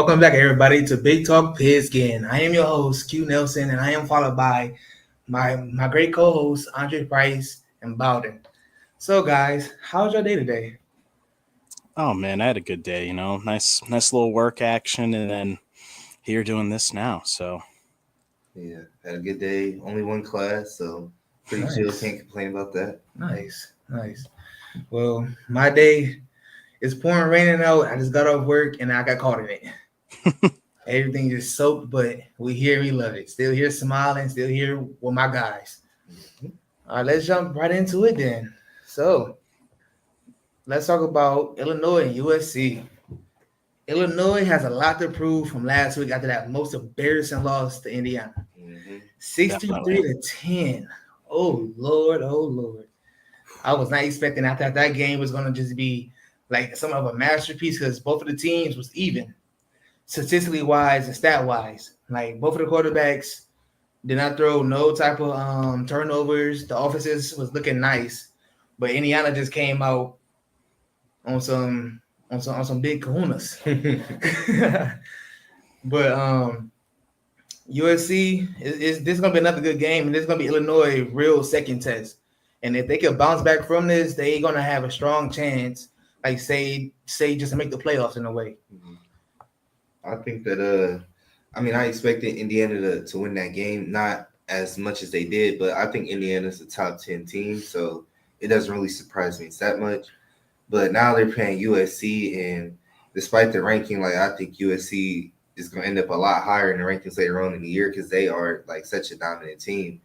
Welcome back, everybody, to Big Talk Pigskin. I am your host, Q Nelson, and I am followed by my great co-hosts, Andre Price and Bowden. So, guys, how's your day today? Oh man, I had a good day. Nice little work action, and then here doing this now. So Yeah, had a good day. Only one class, so pretty chill. Nice, Can't complain about that. nice. Well, my day is pouring raining out. I just got off work and I got caught in it. Everything just soaked, but we here, we love it. Still here smiling, still here with my guys. Mhm. All right, let's jump right into it then. So, let's talk about Illinois and USC. Illinois has a lot to prove from last week after that most embarrassing loss to Indiana. Mhm. 63 definitely, to 10. Oh Lord, oh Lord. I was not expecting that game was gonna just be like some of a masterpiece because both of the teams was even statistically wise and stat wise. Like both of the quarterbacks did not throw no type of turnovers. The offenses was looking nice, but Indiana just came out on some big kahunas. But USC is this is gonna be another good game, and this is gonna be Illinois' real second test. And if they can bounce back from this, they gonna have a strong chance, like say just to make the playoffs in a way. Mhm. I think that I expected Indiana to win that game, not as much as they did, but I think Indiana's a top 10 team, so it doesn't really surprise me that much. But now they're playing USC, and despite the ranking, like I think USC is going to end up a lot higher in the rankings later on in the year because they are like such a dominant team.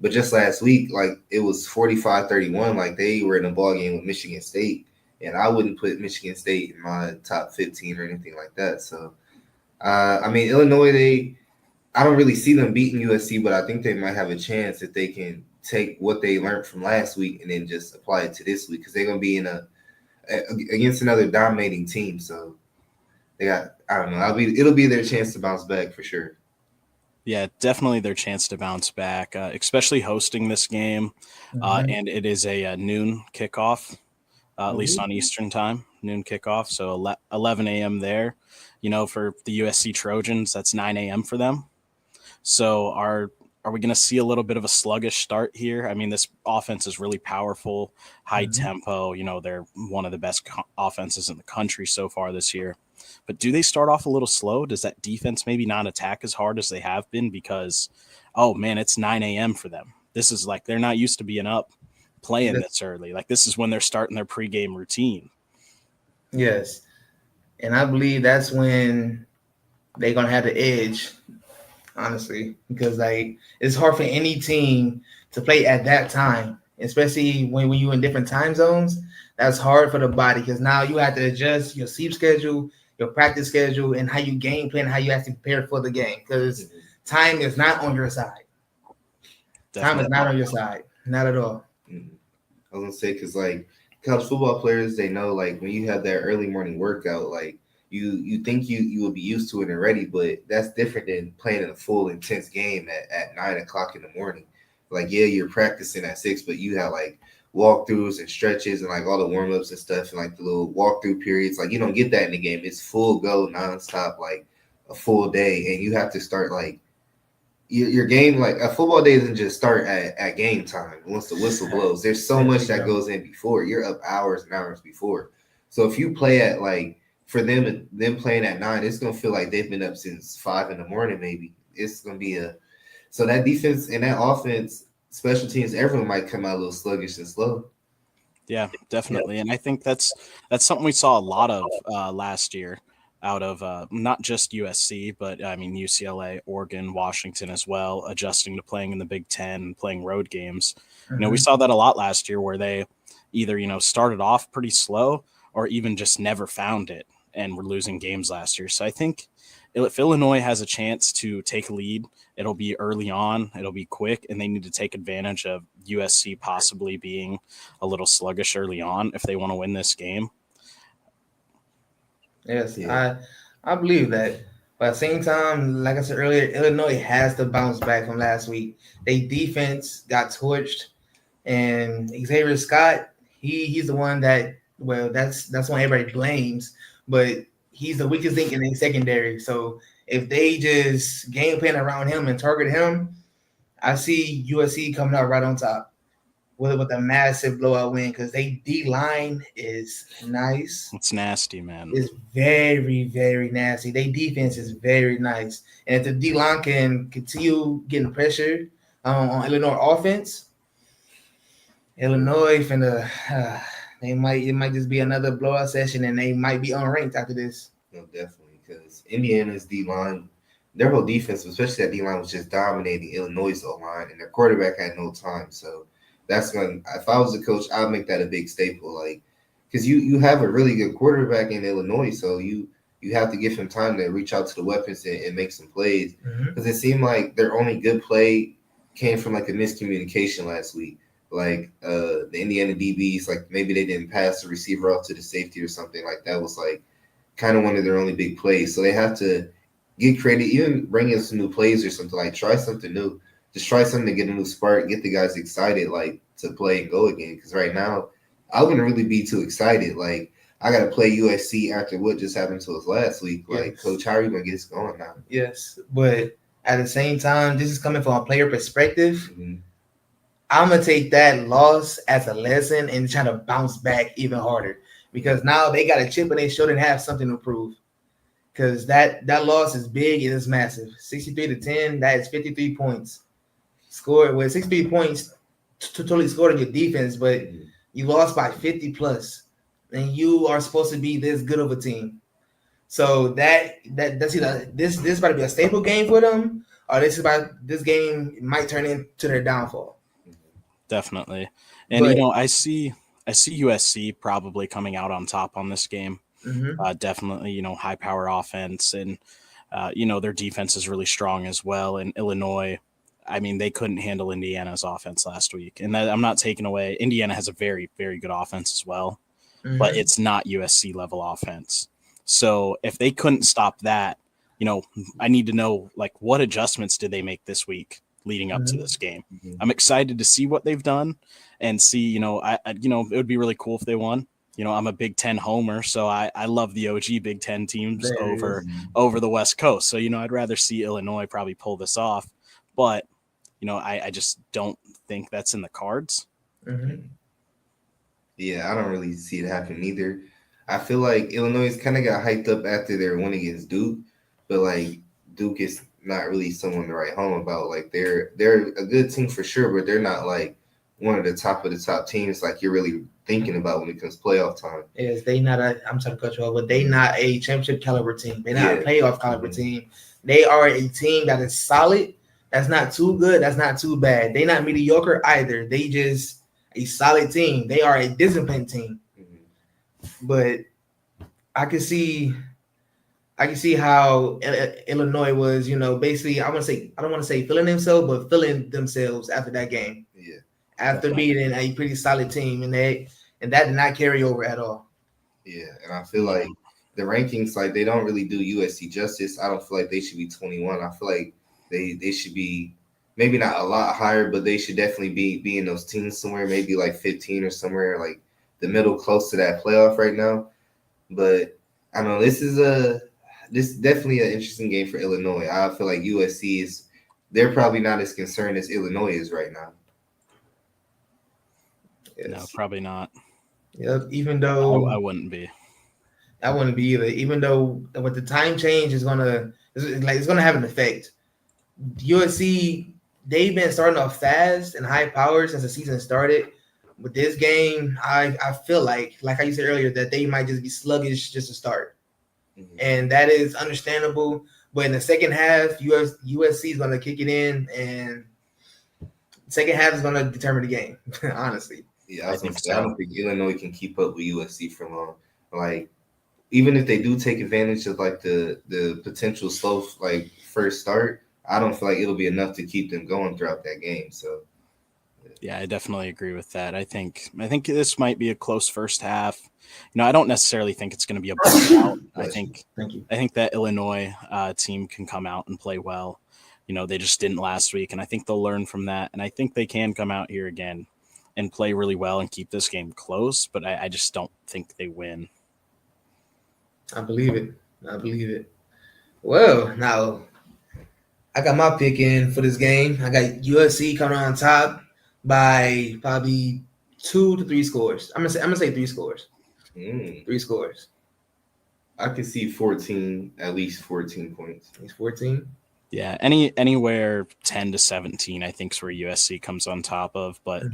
But just last week, like it was 45-31, like they were in a ball game with Michigan State, and I wouldn't put Michigan State in my top 15 or anything like that. So, Illinois, I don't really see them beating USC, but I think they might have a chance if they can take what they learned from last week and then just apply it to this week because they're going to be against another dominating team. So they got I don't know. It'll be their chance to bounce back for sure. yeah, definitely their chance to bounce back, especially hosting this game. Mhm. And it is a, noon kickoff, at least on Mhm. Eastern time, noon kickoff. So 11 a.m. there. For the USC Trojans, that's 9 a.m. for them. So are we going to see a little bit of a sluggish start here? I mean, this offense is really powerful, high Mhm. tempo. They're one of the best offenses in the country so far this year. But do they start off a little slow? Does that defense maybe not attack as hard as they have been because, oh man, it's 9 a.m. for them. This is like they're not used to being up playing this early. Like this is when they're starting their pregame routine. Yes, and I believe that's when they're gonna have the edge, honestly, because like it's hard for any team to play at that time, especially when you're in different time zones. That's hard for the body because now you have to adjust your sleep schedule, your practice schedule, and how you game plan, how you have to prepare for the game. Because Mhm. time is not on your side. Time is Definitely. not on your side, not at all. Mhm. I was gonna say because like college football players, they know like when you have that early morning workout, like you think you will be used to it and ready, but that's different than playing in a full intense game at 9 o'clock in the morning. Like yeah, you're practicing at 6, but you have like walkthroughs and stretches and like all the warm ups and stuff and like the little walkthrough periods. Like you don't get that in the game. It's full go nonstop, like a full day, and you have to start like your game like a football day doesn't just start at game time once the whistle blows. There's so There much you that go. goes in before. You're up hours and hours before. So if you play at like for them playing at 9, it's gonna feel like they've been up since 5 in the morning. Maybe it's gonna be a so that defense and that offense, special teams, everyone might come out a little sluggish and slow. Yeah, Yeah. definitely, and I think that's something we saw a lot of last year out of not just USC, but I mean UCLA, Oregon, Washington as well, adjusting to playing in the Big Ten and playing road games. We Mhm. saw that a lot last year where they either started off pretty slow or even just never found it and were losing games last year. So I think if Illinois has a chance to take a lead, it'll be early on, it'll be quick, and they need to take advantage of USC possibly being a little sluggish early on if they want to win this game. Yes, Yeah. I believe that. But at the same time, like I said earlier, Illinois has to bounce back from last week. They defense got torched, and Xavier Scott, he's the one that that's one everybody blames, but he's the weakest link in their secondary. So if they just game plan around him and target him, I see USC coming out right on top with a massive blowout win because they D line is nice. It's nasty, man. It's very, very nasty. Their defense is very nice. And if the D line can continue getting pressure on Illinois offense, Illinois finna it might just be another blowout session and they might be unranked after this. No, definitely, because Indiana's D line, their whole defense, especially that D line, was just dominating Illinois' O line, and their quarterback had no time. So that's when, if I was a coach, I'd make that a big staple, like, because you have a really good quarterback in Illinois, so you have to give him time to reach out to the weapons and make some plays. Because it seemed like their only good play came from like a miscommunication last week. Like the Indiana DBs, like maybe they didn't pass the receiver off to the safety or something like that. Was like kind of one of their only big plays. So they have to get creative, even bring in some new plays or something, like try something new. Just try something to get a new spark, get the guys excited, like to play and go again. Because right now, I wouldn't really be too excited. Like, I got to play USC after what just happened to us last week. Like, yes. Coach, how are you going to get us going now? Yes, but at the same time, this is coming from a player perspective. Mm-hmm. I'm going to take that loss as a lesson and try to bounce back even harder because now they got a chip and they shouldn't have something to prove. Because that loss is big, it is massive. 63-10, that is 53 points. Scored with 63 points, totally scored on your defense, but you lost by 50 plus, and you are supposed to be this good of a team. So that's either this about to be a staple game for them, or this game might turn into their downfall. Definitely. And But, I see USC probably coming out on top on this game. Definitely, high power offense, and their defense is really strong as well. And Illinois, I mean, they couldn't handle Indiana's offense last week. And I'm not taking away, Indiana has a very, very good offense as well, but it's not USC level offense. So if they couldn't stop that, I need to know, like, what adjustments did they make this week leading up to this game? I'm excited to see what they've done and see, it would be really cool if they won. I'm a Big Ten homer, so I love the OG Big Ten teams over the West Coast. So, I'd rather see Illinois probably pull this off. But, I just don't think that's in the cards. Yeah, I don't really see it happening either. I feel like Illinois kind of got hyped up after their win against Duke, but like Duke is not really someone to write home about. Like they're a good team for sure, but they're not like one of the top teams like you're really thinking about when it comes playoff time. Yes, I'm sorry to cut you off, but they not a championship caliber team. They're not a playoff caliber team. They are a team that is solid. That's not too good. That's not too bad. They're not mediocre either. They just a solid team. They are a disciplined team. But I can see how Illinois was, basically, I don't want to say feeling themselves, but feeling themselves after that game. Yeah. After beating a pretty solid team, and that did not carry over at all. Yeah, and I feel like the rankings, like they don't really do USC justice. I don't feel like they should be 21. I feel like they should be maybe not a lot higher, but they should definitely be in those teams somewhere, maybe like 15 or somewhere like the middle, close to that playoff right now. But I don't know, this is definitely an interesting game for Illinois. I feel like USC they're probably not as concerned as Illinois is right now. Yes. No, probably not. Yep. Even though I wouldn't be. I wouldn't be either. Even though with the time change it's gonna have an effect. USC, they've been starting off fast and high power since the season started. With this game, I feel like how you said earlier, that they might just be sluggish just to start. And that is understandable. But in the second half, USC is going to kick it in, and the second half is going to determine the game, honestly. Yeah, I don't think Illinois can keep up with USC for long. Like, even if they do take advantage of like the potential slow like first start, I don't feel like it'll be enough to keep them going throughout that game. So yeah, I definitely agree with that. I think this might be a close first half. I don't necessarily think it's going to be a blowout. I think that Illinois team can come out and play well. They just didn't last week, and I think they'll learn from that. And I think they can come out here again and play really well and keep this game close. But I just don't think they win. I believe it. I believe it. Well, now I got my pick in for this game. I got USC coming on top by probably 2 to 3 scores. I'm gonna say 3 scores. Mm. 3 scores. I can see 14, at least 14 points. He's 14. Yeah, anywhere 10 to 17, I think is where USC comes on top of. But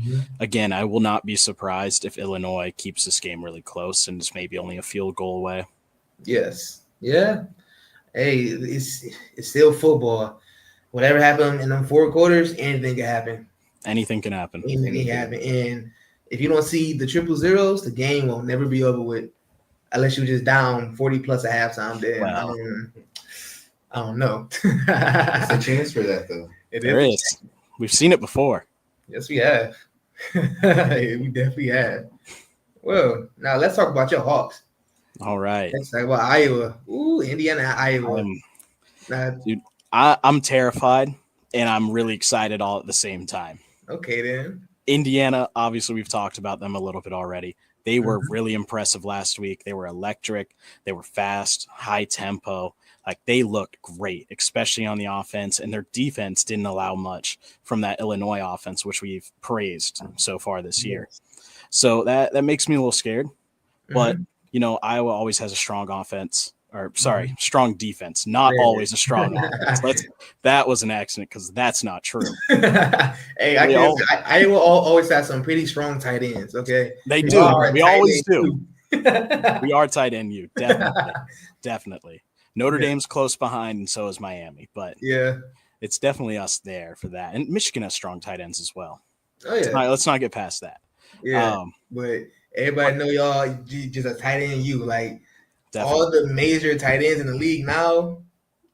again, I will not be surprised if Illinois keeps this game really close and is maybe only a field goal away. Yes. Yeah. Hey, it's still football. Whatever happened in them 4 quarters, anything can happen. Anything can happen. Anything can happen. And if you don't see the triple zeros, the game will never be over with. Unless you're just down 40 plus at halftime, then Well, I don't know. It's a chance for that, though. There is. We've seen it before. Yes, we have. We definitely have. Well, now let's talk about your Hawks. All right. Let's talk about Iowa. Ooh, Indiana, Iowa. Dude, I'm terrified, and I'm really excited all at the same time. Okay, then. Indiana, obviously, we've talked about them a little bit already. They were really impressive last week. They were electric. They were fast, high tempo. Like, they looked great, especially on the offense, and their defense didn't allow much from that Illinois offense, which we've praised so far this year. So that makes me a little scared. But, Iowa always has a strong offense. Strong defense, not always a strong offense. That was an accident because that's not true. Hey, Iowa always has some pretty strong tight ends, okay? They do. We always do. We are tight end you, definitely. Notre Dame's close behind, and so is Miami. But yeah, it's definitely us there for that. And Michigan has strong tight ends as well. Oh, yeah. Let's not get past that. Yeah, but everybody know y'all just a tight end you. Like, definitely. All the major tight ends in the league now,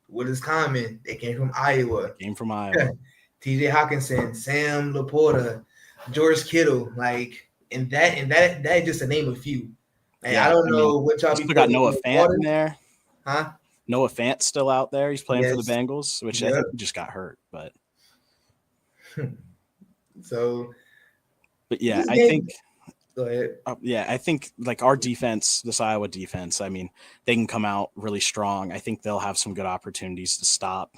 what is common? They came from Iowa. T.J. Hawkinson, Sam Laporta, George Kittle, and that just to name a few. I don't know what y'all still got Noah Fant in there. Huh? Noah Fant's still out there. He's playing for the Bengals, which I think he just got hurt. But but yeah, I think. Go ahead. I think like our defense, this Iowa defense, I mean, they can come out really strong. I think they'll have some good opportunities to stop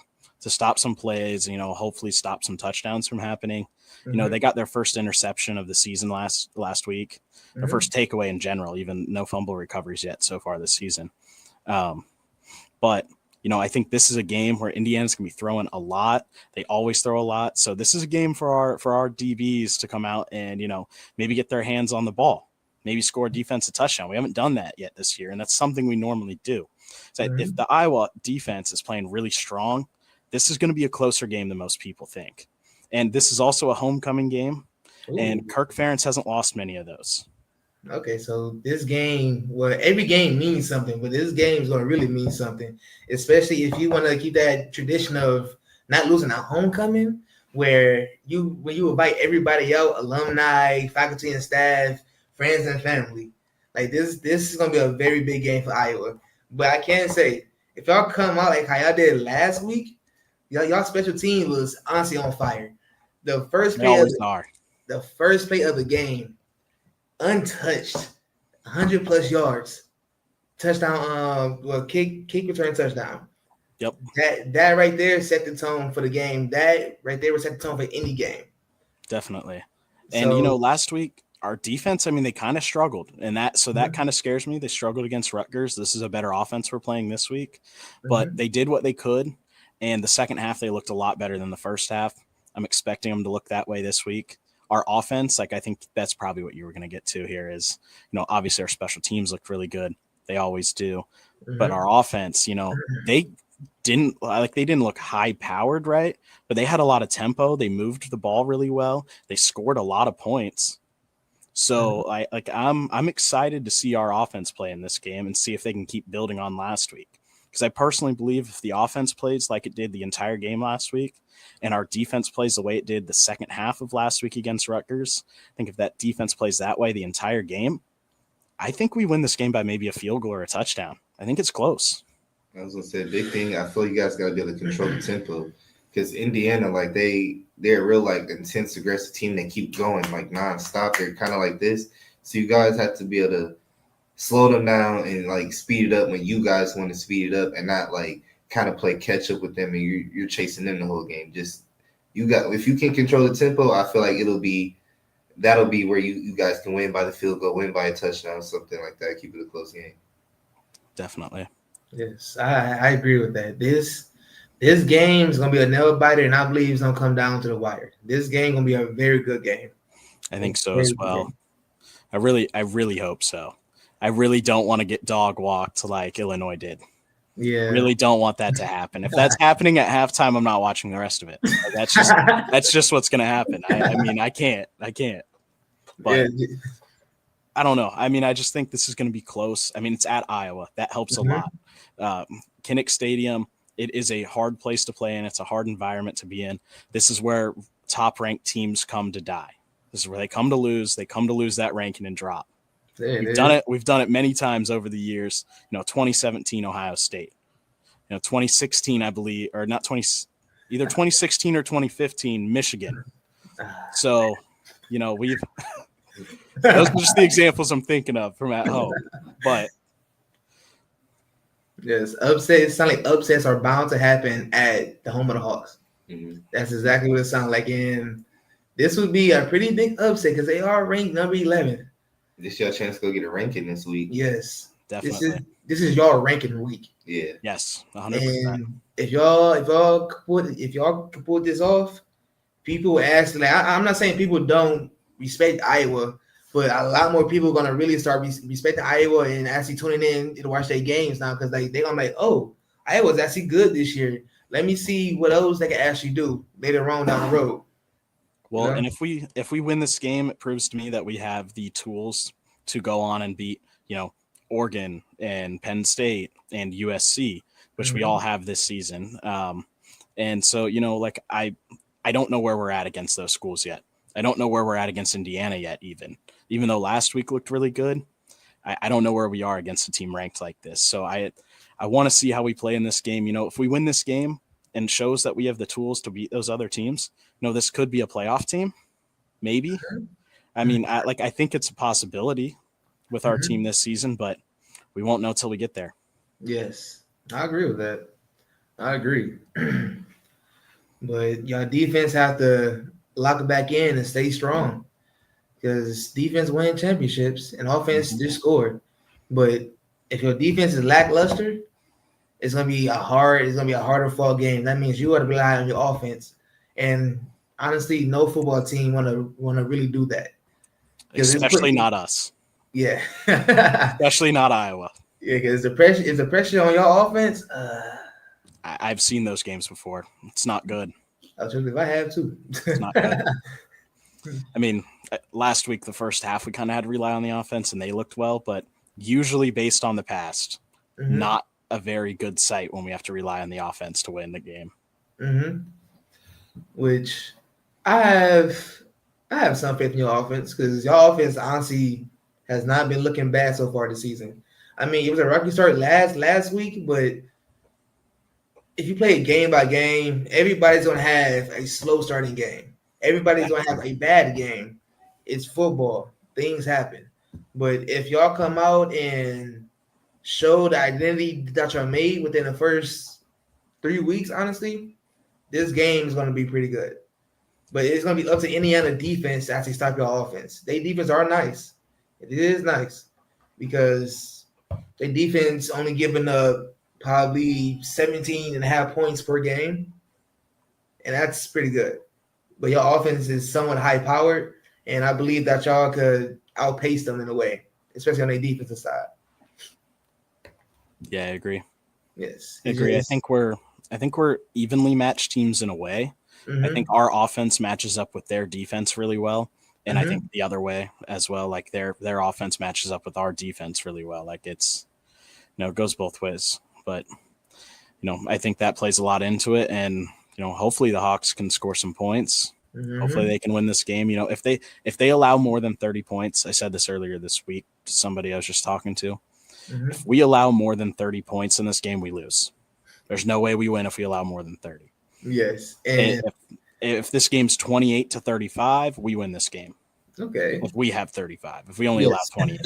some plays, hopefully stop some touchdowns from happening. They got their first interception of the season last week, their first takeaway in general, even no fumble recoveries yet so far this season. But I think this is a game where Indiana's going to be throwing a lot. They always throw a lot. So this is a game for our DBs to come out and, maybe get their hands on the ball, maybe score a defensive touchdown. We haven't done that yet this year, and that's something we normally do. So if the Iowa defense is playing really strong, this is going to be a closer game than most people think. And this is also a homecoming game, and Kirk Ferentz hasn't lost many of those. Okay, so this game, every game means something, but this game is going to really mean something, especially if you want to keep that tradition of not losing a homecoming, when you invite everybody out, alumni, faculty and staff, friends and family. Like this is going to be a very big game for Iowa. But I can say, if y'all come out like how y'all did last week, y'all special team was honestly on fire. The first play of the game, untouched, 100 plus yards, touchdown, kick return touchdown. Yep. That right there set the tone for the game. That right there would set the tone for any game. Definitely. And last week our defense, they kind of struggled, and that kind of scares me. They struggled against Rutgers. This is a better offense we're playing this week, but they did what they could. And the second half, they looked a lot better than the first half. I'm expecting them to look that way this week. Our offense, I think that's probably what you were going to get to here is, obviously our special teams looked really good. They always do. But our offense, they didn't look high powered, right? But they had a lot of tempo. They moved the ball really well. They scored a lot of points. So I'm excited to see our offense play in this game and see if they can keep building on last week. Because I personally believe if the offense plays like it did the entire game last week, and our defense plays the way it did the second half of last week against Rutgers, I think if that defense plays that way the entire game, I think we win this game by maybe a field goal or a touchdown. I think it's close. I was going to say, big thing, I feel you guys got to be able to control the tempo. Because Indiana, they're a real, intense, aggressive team. They keep going, nonstop. They're kind of like this. So you guys have to be able to slow them down and like speed it up when you guys want to speed it up, and not like kind of play catch up with them and you're chasing them the whole game. Just if you can control the tempo, I feel like that'll be where you guys can win by the field goal, win by a touchdown, something like that. Keep it a close game. Definitely. Yes, I agree with that. This game is gonna be a nail biter, and I believe it's gonna come down to the wire. This game gonna be a very good game. I think so as well. I really hope so. I really don't want to get dog walked like Illinois did. Yeah, really don't want that to happen. If that's happening at halftime, I'm not watching the rest of it. That's just what's gonna happen. I mean, I can't. But yeah. I don't know. I mean, I just think this is going to be close. I mean, it's at Iowa. That helps a lot. Kinnick Stadium, it is a hard place to play in. It's a hard environment to be in. This is where top-ranked teams come to die. This is where they come to lose. They come to lose that ranking and drop. We've done it. We've done it many times over the years. 2017 Ohio State. 2016, I believe, or not 20, either 2016 or 2015 Michigan. So, we've – those are just the examples I'm thinking of from at home. But yes, upsets sound like upsets are bound to happen at the home of the Hawks. Mm-hmm. That's exactly what it sounds like. And this would be a pretty big upset because they are ranked number 11. This is your chance to go get a ranking this week. Yes, definitely. This is your ranking week. Yeah. Yes, 100%. And if y'all can pull this off, people ask. Like, I'm not saying people don't respect Iowa, but a lot more people are gonna really start respecting Iowa and actually tuning in to watch their games now because they're gonna be like, oh, Iowa's actually good this year. Let me see what else they can actually do later on down the road. Well, and if we win this game, it proves to me that we have the tools to go on and beat, Oregon and Penn State and USC, which we all have this season. And so, I don't know where we're at against those schools yet. I don't know where we're at against Indiana yet, even though last week looked really good. I don't know where we are against a team ranked like this. So I want to see how we play in this game. If we win this game and shows that we have the tools to beat those other teams, this could be a playoff team, maybe. I mean, I think it's a possibility with our team this season, but we won't know till we get there. Yes, I agree with that. I agree. But your defense have to lock it back in and stay strong because defense win championships and offense just scored. But if your defense is lackluster, it's gonna be a harder fall game. That means you got to rely on your offense. And honestly, no football team wanna really do that. Especially not us. Yeah. Especially not Iowa. Yeah, because the pressure on your offense. I've seen those games before. It's not good. If I have to. It's not good. I mean, last week, the first half, we kind of had to rely on the offense, and they looked well, but usually based on the past, not a very good sight when we have to rely on the offense to win the game. Which I have some faith in your offense because your offense honestly has not been looking bad so far this season. I mean, it was a rocky start last week, but if you play it game by game, everybody's going to have a slow starting game. Everybody's going to have a bad game. It's football. Things happen. But if y'all come out and show the identity that y'all made within the first 3 weeks, honestly, this game is going to be pretty good. But it's going to be up to Indiana defense to actually stop your offense. Their defense are nice. It is nice because their defense only giving up probably 17.5 points per game. And that's pretty good. But your offense is somewhat high-powered, and I believe that y'all could outpace them in a way, especially on their defensive side. Yeah, I agree. Yes. I agree. I think we're evenly matched teams in a way. I think our offense matches up with their defense really well. And I think the other way as well, like their offense matches up with our defense really well. Like it's, it goes both ways. But, I think that plays a lot into it. And, hopefully the Hawks can score some points. Hopefully they can win this game. If they allow more than 30 points, I said this earlier this week to somebody I was just talking to. If we allow more than 30 points in this game, we lose. There's no way we win if we allow more than 30. Yes. And if this game's 28-35, we win this game. Okay. If we have 35, if we only allow Yes. 20.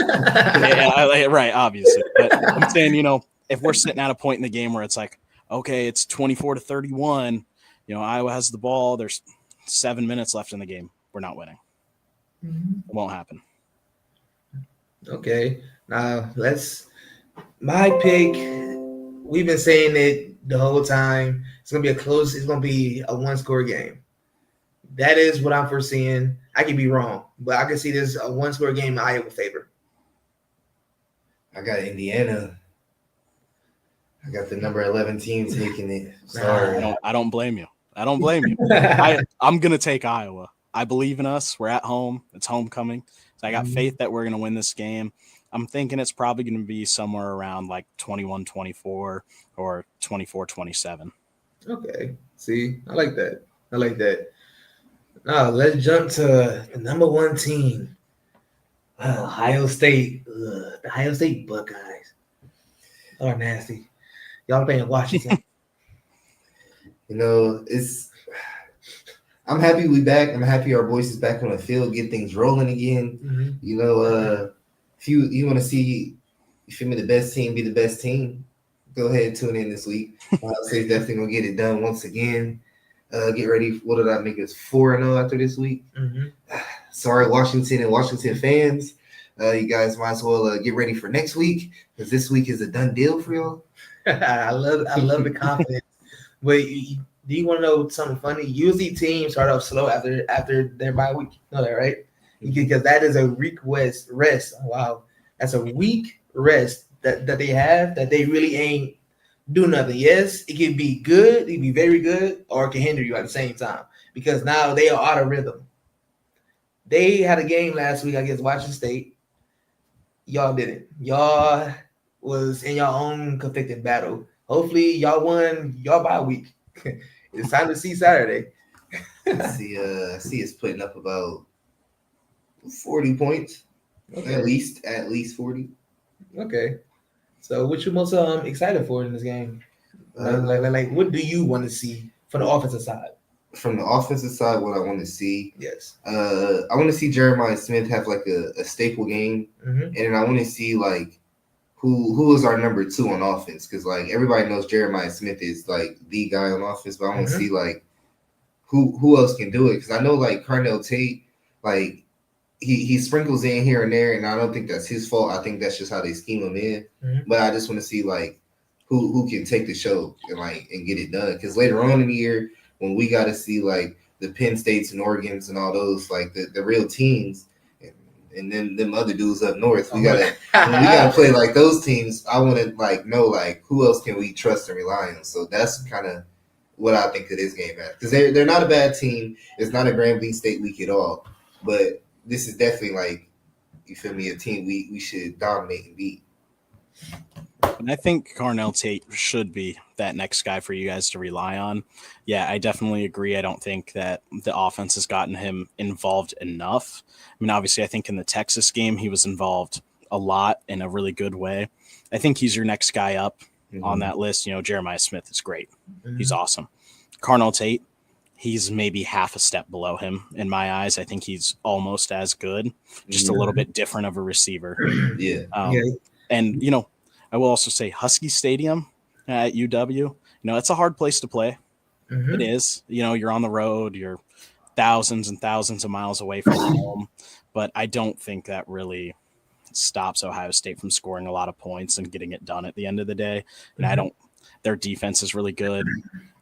Right, obviously. But I'm saying, if we're sitting at a point in the game where it's like, okay, it's 24-31, Iowa has the ball, there's 7 minutes left in the game, we're not winning. Mhm. It won't happen. Okay. Now my pick. We've been saying it the whole time. It's gonna be it's gonna be a one-score game. That is what I'm foreseeing. I could be wrong, but I can see this a one-score game in Iowa favor. I got Indiana. I got the number 11 team taking it. Sorry. I don't blame you. I'm gonna take Iowa. I believe in us. We're at home. It's homecoming. So I got faith that we're gonna win this game. I'm thinking it's probably going to be somewhere around like 21-24 or 24-27. Okay. See, I like that. Now let's jump to the number one team, Ohio State. The Ohio State Buckeyes are nasty. Y'all playing Washington. I'm happy we back. I'm happy our voice is back on the field, get things rolling again. Mm-hmm. If you want to see, the best team be the best team, go ahead and tune in this week. Ohio State's definitely gonna get it done once again. Get ready. What did I make us 4-0 after this week? Mm-hmm. Sorry, Washington and Washington fans. You guys might as well get ready for next week because this week is a done deal for y'all. I love the confidence. But do you want to know something funny? Usually teams start off slow after their bye week. You know that, right? Because that is a week rest. Wow, that's a week rest that they have that they really ain't do nothing. Yes, it can be good, it can be very good, or it can hinder you at the same time because now they are out of rhythm. They had a game last week against Washington State. Y'all didn't. Y'all was in your own conflicted battle. Hopefully, y'all won y'all bye week. It's time to see Saturday. I see us putting up about 40 points. Okay. At least 40. Okay. So what you most excited for in this game? Like what do you want to see from the offensive side? From the offensive side, what I want to see. Yes. I want to see Jeremiah Smith have like a staple game. Mm-hmm. And then I want to see like who is our number 2 on offense, because like everybody knows Jeremiah Smith is like the guy on offense, but I want to see like who else can do it, because I know like Carnell Tate, like he sprinkles in here and there, and I don't think that's his fault. I think that's just how they scheme him in. Mm-hmm. But I just want to see like who can take the show and get it done, because later on in the year when we got to see like the Penn States and Oregons and all those like the real teams. And then them other dudes up north, we gotta play like those teams. I want to like know like who else can we trust and rely on. So that's kind of what I think of this game at, because they're not a bad team. It's not a Grambling State week at all, but this is definitely like, you feel me, a team we should dominate and beat. And I think Carnell Tate should be that next guy for you guys to rely on. Yeah, I definitely agree. I don't think that the offense has gotten him involved enough. I mean, obviously, I think in the Texas game, he was involved a lot in a really good way. I think he's your next guy up on that list. Jeremiah Smith is great. Mm-hmm. He's awesome. Carnell Tate, he's maybe half a step below him in my eyes. I think he's almost as good, just a little bit different of a receiver. Yeah. And, I will also say Husky Stadium at UW, it's a hard place to play. Mm-hmm. It is. You're on the road, you're thousands and thousands of miles away from home, but I don't think that really stops Ohio State from scoring a lot of points and getting it done at the end of the day. And their defense is really good.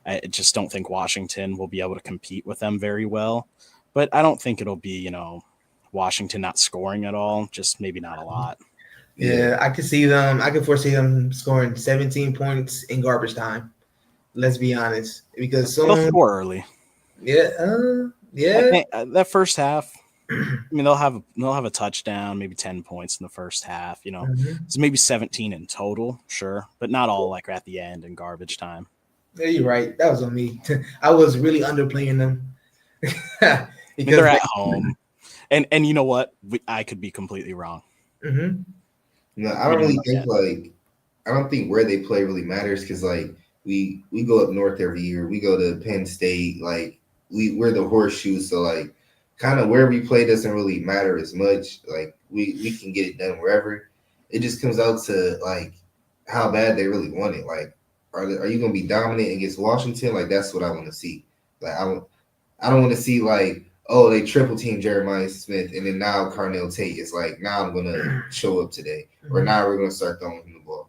I just don't think Washington will be able to compete with them very well, but I don't think it'll be, Washington not scoring at all, just maybe not a lot. Yeah, I could see them. I could foresee them scoring 17 points in garbage time. Let's be honest, because they'll score early. Yeah. That first half, I mean, they'll have a touchdown, maybe 10 points in the first half. It's maybe 17 in total, sure, but not all like at the end in garbage time. Yeah, you're right. That was on me. I was really underplaying them because they're at home, and you know what? I could be completely wrong. Mm-hmm. No, I don't really think I don't think where they play really matters, because like we go up north every year. We go to Penn State. Like we're the horseshoe. So like kind of where we play doesn't really matter as much. Like we can get it done wherever. It just comes out to like how bad they really want it. Like, are you gonna be dominant against Washington? Like that's what I want to see. Like I don't want to see like, oh, they triple team Jeremiah Smith and then now Carnell Tate is like, now I'm gonna show up today, or now we're gonna start throwing him the ball.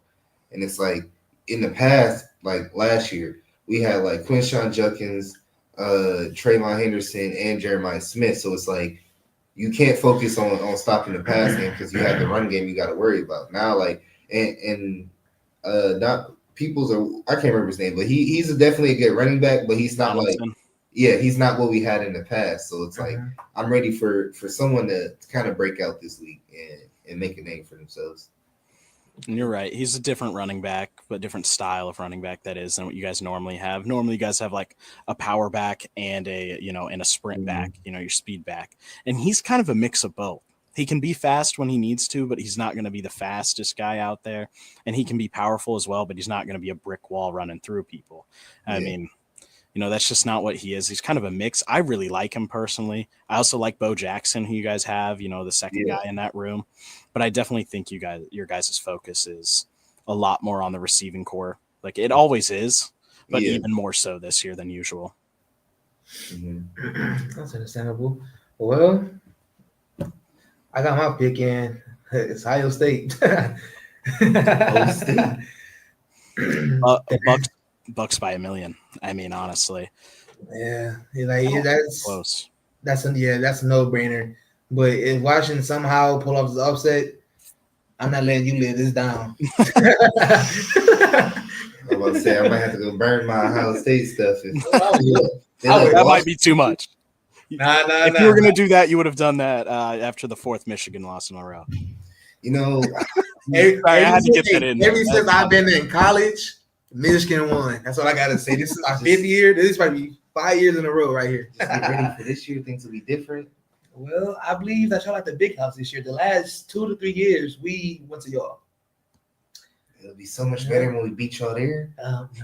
And it's like in the past, like last year, we had like Quinshawn Judkins, Trayvon Henderson, and Jeremiah Smith. So it's like you can't focus on stopping the pass game because you have the run game you got to worry about now. Like and not Peoples, or I can't remember his name, but he's definitely a good running back, but he's not Donaldson. like, yeah, he's not what we had in the past. So it's like I'm ready for someone to kind of break out this week and make a name for themselves. And you're right. He's a different running back, but different style of running back that is than what you guys normally have. Normally, you guys have like a power back and and a sprint back, your speed back. And he's kind of a mix of both. He can be fast when he needs to, but he's not going to be the fastest guy out there. And he can be powerful as well, but he's not going to be a brick wall running through people. I mean, that's just not what he is. He's kind of a mix. I really like him personally. I also like Bo Jackson, who you guys have, the second guy in that room. But I definitely think your guys' focus is a lot more on the receiving core. Like it always is, but even more so this year than usual. That's understandable. Well, I got my pick in. It's Ohio State. Bucks by a million. I mean, honestly. Yeah, that's close. That's a no-brainer. But if Washington somehow pull off the upset, I'm not letting you live this down. I'm about to say I might have to go burn my Ohio State stuff. That might be too much. If you were going to do that, you would have done that after the fourth Michigan loss in a row. I had to get that in. Ever since I've been in college, Michigan won. That's all I got to say. This is my fifth year. This is probably 5 years in a row right here. Just get ready for this year. Things will be different. Well, I believe that y'all like the big house this year. The last 2 to 3 years, we went to y'all. It'll be so much better when we beat y'all there.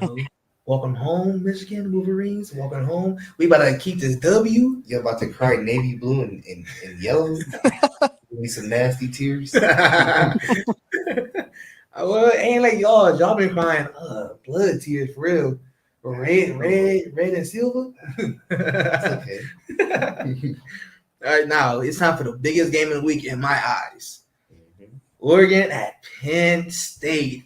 No. Welcome home, Michigan Wolverines. Welcome home. We about to keep this W. You're about to cry navy blue and yellow. Give me some nasty tears. Well, it ain't like y'all. Y'all been crying blood tears for real. Red and silver. That's okay. All right, now it's time for the biggest game of the week in my eyes. Oregon at Penn State.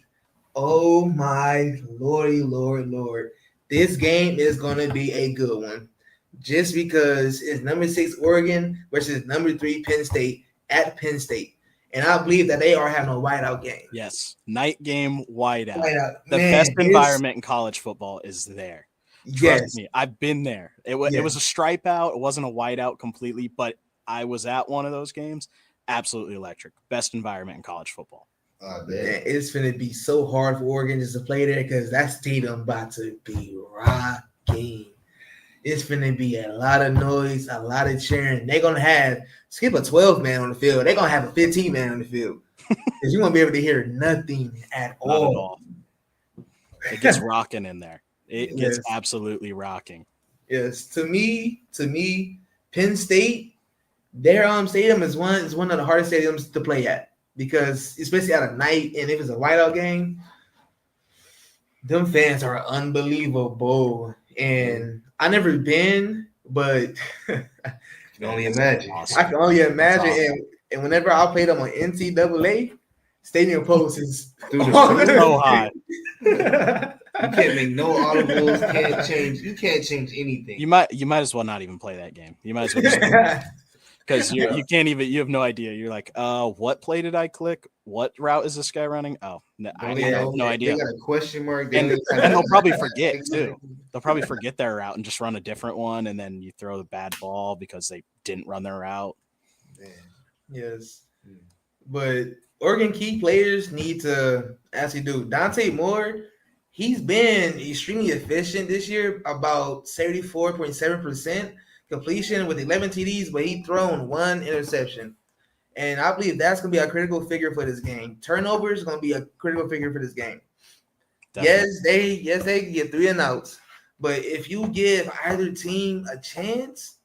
Oh my Lord. This game is going to be a good one. Just because it's number 6 Oregon versus number 3 Penn State at Penn State. And I believe that they are having a whiteout game. Yes, night game whiteout. The best environment in college football is there. Trust me, I've been there. It was a stripe out. It wasn't a whiteout completely, but I was at one of those games. Absolutely electric. Best environment in college football. It's going to be so hard for Oregon just to play there because that stadium about to be rocking. It's going to be a lot of noise, a lot of cheering. They're going to skip a 12-man on the field. They're going to have a 15-man on the field because you won't be able to hear nothing at all. Not at all. It gets rocking in there. It gets absolutely rocking. Yes, to me, Penn State, their stadium is one of the hardest stadiums to play at because especially at a night and if it's a whiteout game, them fans are unbelievable. And I never been, but I can only imagine. I can only imagine. Awesome. And whenever I play them on NCAA, stadium post is so high. You can't make no audibles. You can't change anything. You might as well not even play that game. You might as well just because you can't even. You have no idea. You're like, what play did I click? What route is this guy running? Oh, I have no idea. They got a question mark. And they'll probably forget too. They'll probably forget their route and just run a different one, and then you throw the bad ball because they didn't run their route. Man. Yes, but Oregon key players need to actually do. Dante Moore, he's been extremely efficient this year, about 74.7% completion with 11 TDs, but he's thrown 1 interception. And I believe that's going to be a critical figure for this game. Turnovers is going to be a critical figure for this game. Definitely. Yes, they get 3 and outs. But if you give either team a chance,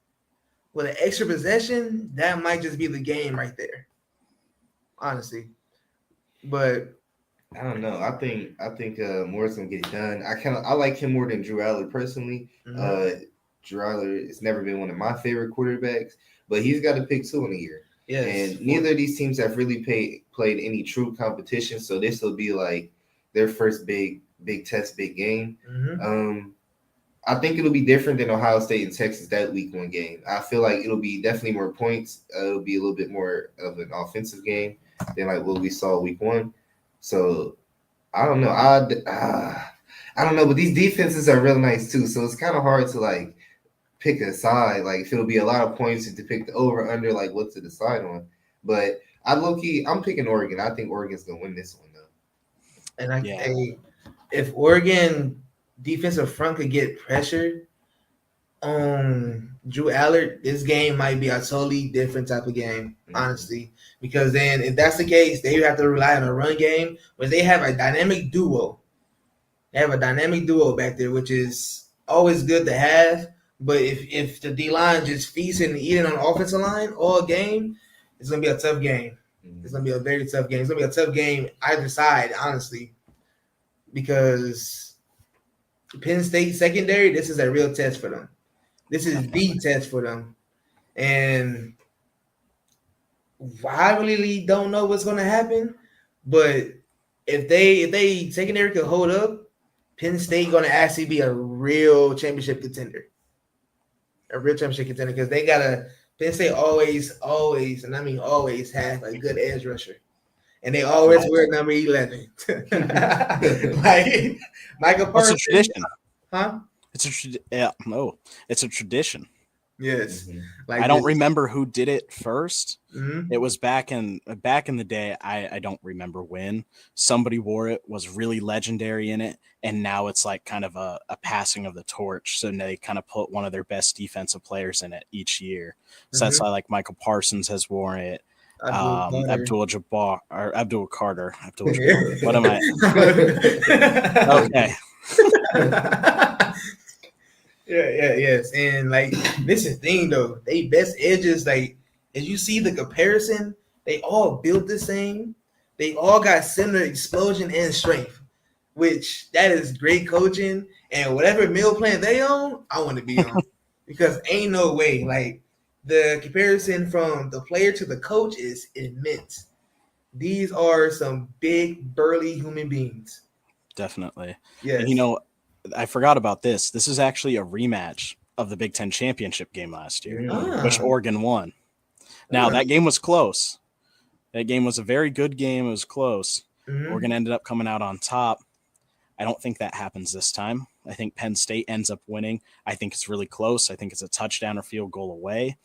with an extra possession, that might just be the game right there. Honestly, but I don't know. I think Moore's gonna get it done. I like him more than Drew Aller personally. Drew Aller has never been one of my favorite quarterbacks, but he's got to pick 2 in a year. yes, And neither of these teams have really played any true competition, so this will be like their first big test, big game. I think it'll be different than Ohio State and Texas that week 1 game. I feel like it'll be definitely more points. It'll be a little bit more of an offensive game than like what we saw week 1. So I don't know. I don't know, but these defenses are really nice too. So it's kind of hard to like pick a side. Like if it'll be a lot of points to pick the over under, like what to decide on. But I'm picking Oregon. I think Oregon's gonna win this one though. And if Oregon defensive front could get pressured on Drew Allard, this game might be a totally different type of game, honestly. Because then if that's the case, they have to rely on a run game, but they have a dynamic duo. They have a dynamic duo back there, which is always good to have. But if the D-line just feasting and eating on the offensive line all game, it's going to be a tough game. It's going to be a very tough game. It's going to be a tough game either side, honestly, because Penn State secondary, this is a real test for them. This is the test for them. And I really don't know what's going to happen, but if they secondary could hold up, Penn State going to actually be a real championship contender. A real championship contender because they got a Penn State always, and I mean always have a good edge rusher. And they always wear number 11. Like Michael Parsons. It's a tradition. Huh? It's a tradition. Yes. Like I don't remember who did it first. It was back in the day. I don't remember when somebody wore it, was really legendary in it, and now it's like kind of a passing of the torch. So they kind of put one of their best defensive players in it each year. So that's why like Michael Parsons has worn it. Abdul Carter. What am I? Okay. Yes. And like this is the thing though, they best edges, like as you see the comparison, they all built the same. They all got similar explosion and strength, which that is great coaching. And whatever meal plan they on, I want to be on. Because ain't no way. Like the comparison from the player to the coach is immense. These are some big, burly human beings. Definitely. Yes. And I forgot about this. This is actually a rematch of the Big Ten championship game last year, which Oregon won. Now, that game was close. That game was a very good game. It was close. Oregon ended up coming out on top. I don't think that happens this time. I think Penn State ends up winning. I think it's really close. I think it's a touchdown or field goal away.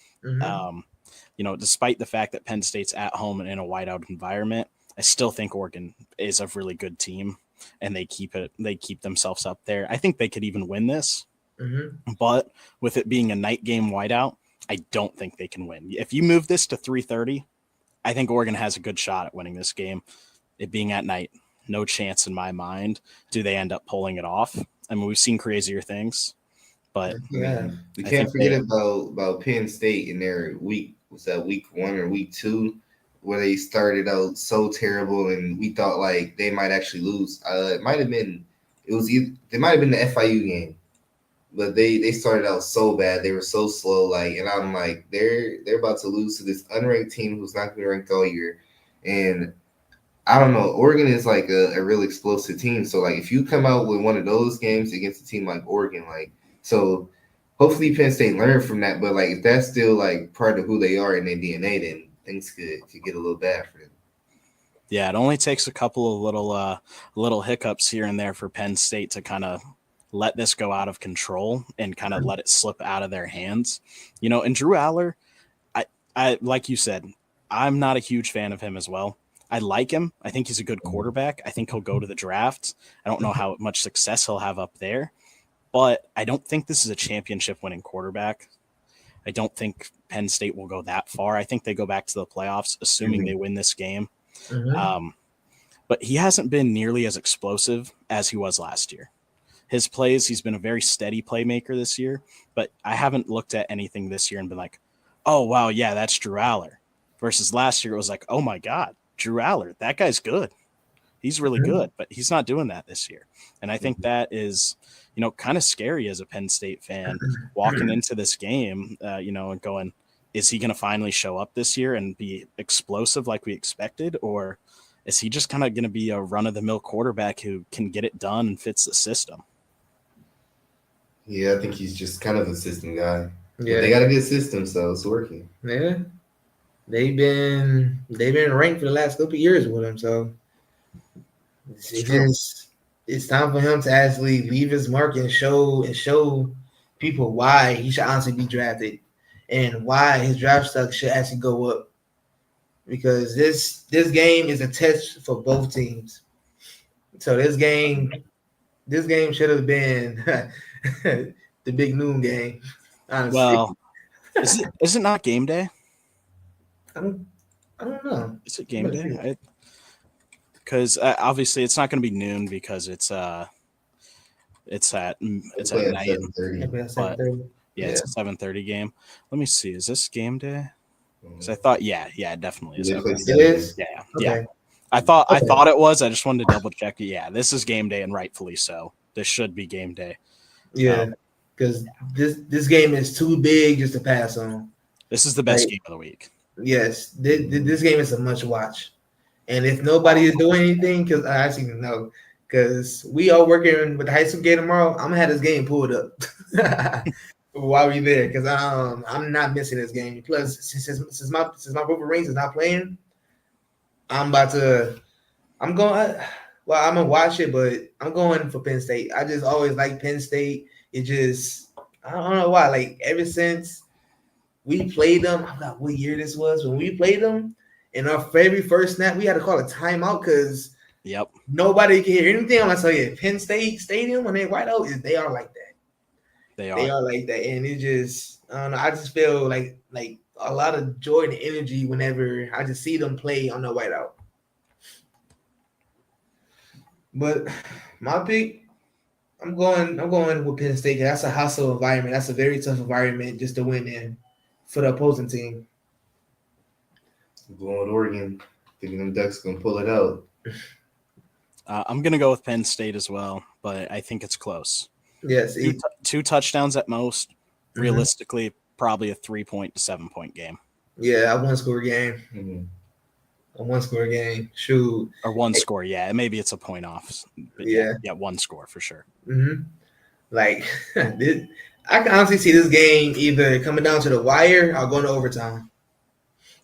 Despite the fact that Penn State's at home and in a whiteout environment, I still think Oregon is a really good team. And they keep themselves up there. I think they could even win this, but with it being a night game whiteout, I don't think they can win. If you move this to 3:30, I think Oregon has a good shot at winning this game. It being at night, no chance in my mind. Do they end up pulling it off? I mean, we've seen crazier things, but we can't forget about Penn State in their week 1 or week 2. Where they started out so terrible, and we thought like they might actually lose. They might have been the FIU game, but they started out so bad. They were so slow, like, and I'm like, they're about to lose to this unranked team who's not going to be ranked all year. And I don't know, Oregon is like a real explosive team. So like, if you come out with one of those games against a team like Oregon, like, so hopefully Penn State learned from that. But like, if that's still like part of who they are in their DNA, then things could get a little bad for them. Yeah, it only takes a couple of little hiccups here and there for Penn State to kind of let this go out of control and kind of let it slip out of their hands. And Drew Aller, I like you said, I'm not a huge fan of him as well. I like him. I think he's a good quarterback. I think he'll go to the draft. I don't know how much success he'll have up there, but I don't think this is a championship winning quarterback. I don't think Penn State will go that far. I think they go back to the playoffs, assuming they win this game. But he hasn't been nearly as explosive as he was last year. His plays, he's been a very steady playmaker this year, but I haven't looked at anything this year and been like, oh, wow, yeah, that's Drew Aller. Versus last year, it was like, oh, my God, Drew Aller, that guy's good. He's really good, but he's not doing that this year. And I think that is, kind of scary as a Penn State fan walking into this game, and going, is he going to finally show up this year and be explosive like we expected? Or is he just kind of going to be a run-of-the-mill quarterback who can get it done and fits the system? Yeah, I think he's just kind of a system guy. Yeah, But they got a good system, so it's working. yeah. They've been ranked for the last couple of years with him, so it's time for him to actually leave his mark and show people why he should honestly be drafted and why his draft stock should actually go up. Because this game is a test for both teams. So this game should have been the big noon game. Honestly. Well, is it not game day? I don't know. Is it game day? Because obviously it's not going to be noon because it's at night. 7:30. But it's a 7:30 game. Let me see. Is this game day? Because I thought, it definitely is. Okay. It is. Yeah. Okay. I thought it was. I just wanted to double check. Yeah, this is game day, and rightfully so. This should be game day. Yeah, because this game is too big just to pass on. This is the best game of the week. Yes, this game is a must watch. And if nobody is doing anything, because I actually know, because we are working with the high school game tomorrow, I'm gonna have this game pulled up while we there, because I'm not missing this game. Plus, since my Wolverines is not playing, I'm gonna watch it, but I'm going for Penn State. I just always like Penn State. I don't know why. Like ever since we played them, I forgot what year this was when we played them. In our very first snap, we had to call a timeout because nobody can hear anything. I'm like, Penn State Stadium when they white out, they are like that. They are like that, and it just I don't know. I just feel like a lot of joy and energy whenever I just see them play on the whiteout. But my pick, I'm going with Penn State. That's a hostile environment. That's a very tough environment just to win in for the opposing team. I'm going with Oregon. Thinking them Ducks gonna pull it out. I'm gonna go with Penn State as well, but I think it's close. Yes, two touchdowns at most. Realistically, probably a 3-point to 7-point game. Yeah, a one-score game. Mm-hmm. A one-score game. Shoot. Or one score, yeah. Maybe it's a point off. But yeah, one score for sure. Mm-hmm. Like, I can honestly see this game either coming down to the wire or going to overtime.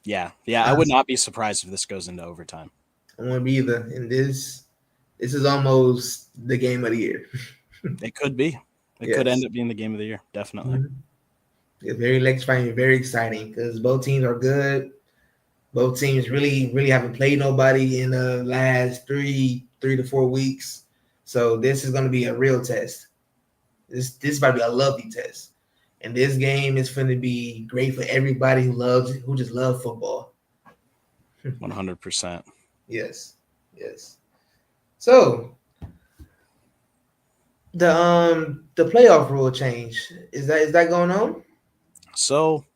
Yeah. I would not be surprised if this goes into overtime. I wouldn't be either. And this is almost the game of the year. It could be. It could end up being the game of the year. Definitely. Mm-hmm. It's very electrifying, very exciting because both teams are good. Both teams really, really haven't played nobody in the last 3 to 4 weeks. So this is going to be a real test. This is about to be a lovely test. And this game is going to be great for everybody who just loves football. 100%. Yes. So the playoff rule change, is that going on? So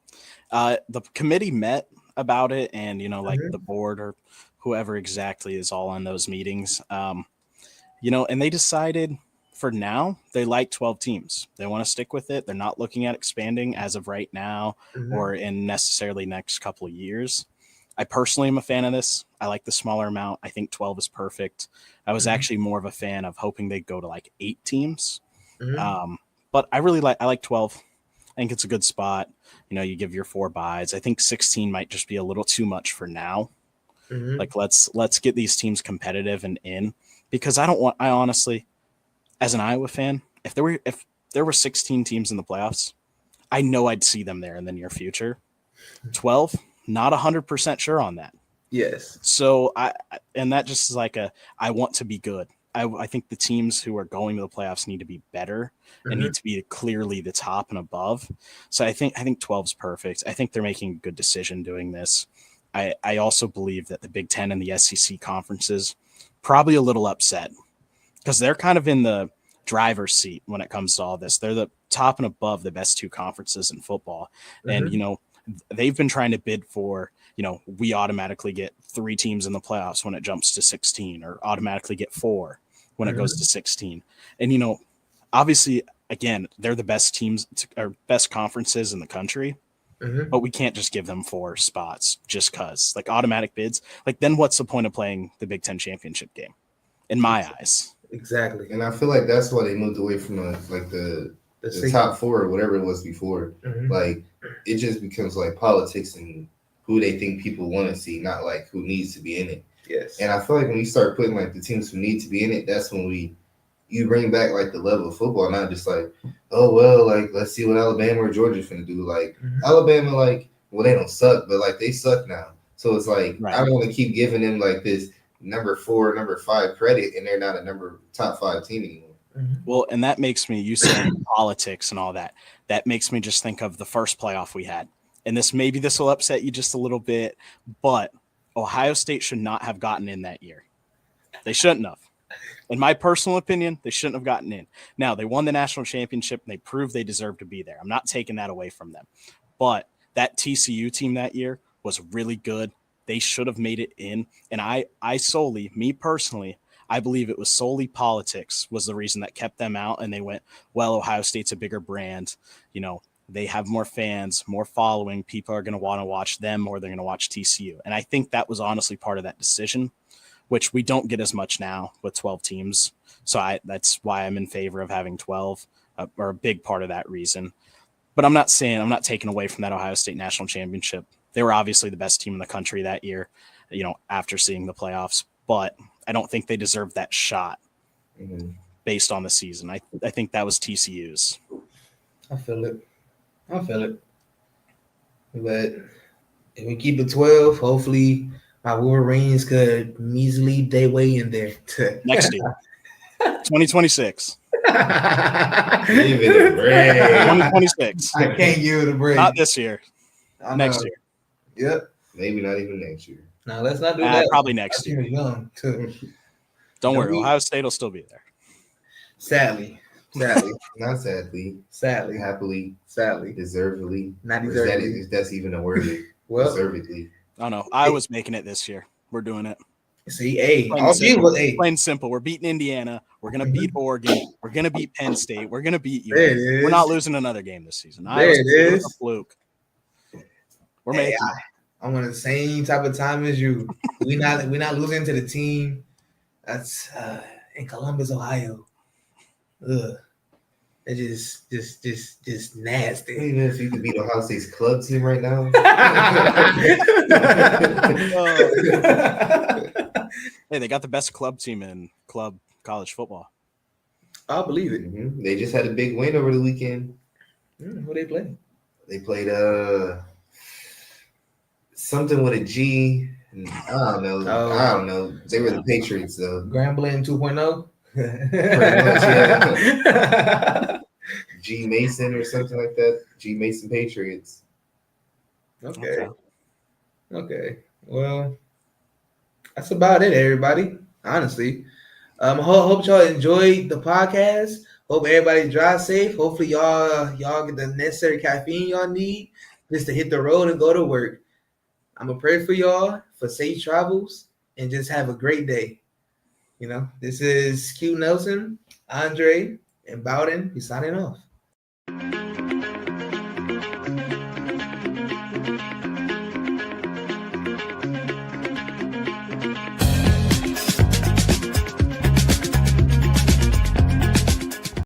the committee met about it, and the board or whoever exactly is all on those meetings, and they decided for now they like 12 teams. They want to stick with it. They're not looking at expanding as of right now or in necessarily next couple of years. I personally am a fan of this. I like the smaller amount. I think 12 is perfect. I was actually more of a fan of hoping they'd go to like 8 teams. But I like 12. I think it's a good spot. You give your 4 byes. I think 16 might just be a little too much for now. Like let's get these teams competitive and in, because I honestly, as an Iowa fan, if there were 16 teams in the playoffs, I know I'd see them there in the near future. 12, not 100% sure on that. Yes. So and that just is like I want to be good. I think the teams who are going to the playoffs need to be better and need to be clearly the top and above. So I think 12 is perfect. I think they're making a good decision doing this. I also believe that the Big Ten and the SEC conferences probably a little upset because they're kind of in the driver's seat when it comes to all this. They're the top and above the best 2 conferences in football. And, they've been trying to bid for, we automatically get 3 teams in the playoffs when it jumps to 16, or automatically get 4 when it goes to 16. And, obviously, again, they're the best teams or best conferences in the country, but we can't just give them 4 spots just because, like, automatic bids. Like, then what's the point of playing the Big Ten championship game? In my eyes. Exactly. And I feel like that's why they moved away from the top 4 or whatever it was before. Like, it just becomes like politics and who they think people want to see, not like who needs to be in it. Yes. And I feel like when you start putting like the teams who need to be in it, that's when you bring back like the level of football, not just like, oh well, like let's see what Alabama or Georgia's gonna do. Like Alabama, like, well, they don't suck, but like they suck now. So it's like I don't want to keep giving them like this number 4, number 5 credit, and they're not a top 5 team anymore. Well, and that makes me, you saying politics and all that, that makes me just think of the first playoff we had. And this will upset you just a little bit, but Ohio State should not have gotten in that year. They shouldn't have. In my personal opinion, they shouldn't have gotten in. Now, they won the national championship, and they proved they deserve to be there. I'm not taking that away from them. But that TCU team that year was really good. They should have made it in. And I solely, me personally, I believe it was solely politics was the reason that kept them out. And they went, well, Ohio State's a bigger brand. They have more fans, more following. People are going to want to watch them, or they're going to watch TCU. And I think that was honestly part of that decision, which we don't get as much now with 12 teams. So that's why I'm in favor of having 12, or a big part of that reason. But I'm not taking away from that Ohio State national championship. They were obviously the best team in the country that year, after seeing the playoffs. But I don't think they deserved that shot based on the season. I think that was TCU's. I feel it. But if we keep it 12, hopefully my Wolverines could measly day way in there. Next year. 2026. Give it a break. 2026. I can't give it a break. Not this year. Next year. Yep. Maybe not even next year. No, let's not do that. Probably next year. Young too. Don't worry. Ohio State will still be there. Sadly. Not sadly. Happily. Deservedly. Not deservedly. That's even a word. Well, deservedly. Oh no, I was making it this year. We're doing it. See, hey, plain simple. We're beating Indiana. We're gonna beat Oregon. We're gonna beat Penn State. We're gonna beat you. We're not losing another game this season. There it is. A fluke. We're making it. I'm on the same type of time as you. We're not losing to the team that's in Columbus, Ohio. Ugh. It's just nasty. Even if you could beat Ohio State's club team right now. Hey, they got the best club team in club college football. I believe it. They just had a big win over the weekend. Who they play? They played something with a G. I don't know. They were the Patriots, though. Grambling 2.0. Yeah. G Mason or something like that. G Mason Patriots. Okay. Well, that's about it, everybody. Honestly, hope y'all enjoyed the podcast. Hope everybody drives safe. Hopefully, y'all get the necessary caffeine y'all need just to hit the road and go to work. I'm gonna pray for y'all for safe travels and just have a great day. This is Q Nelson, Andre, and Bowden. He's signing off.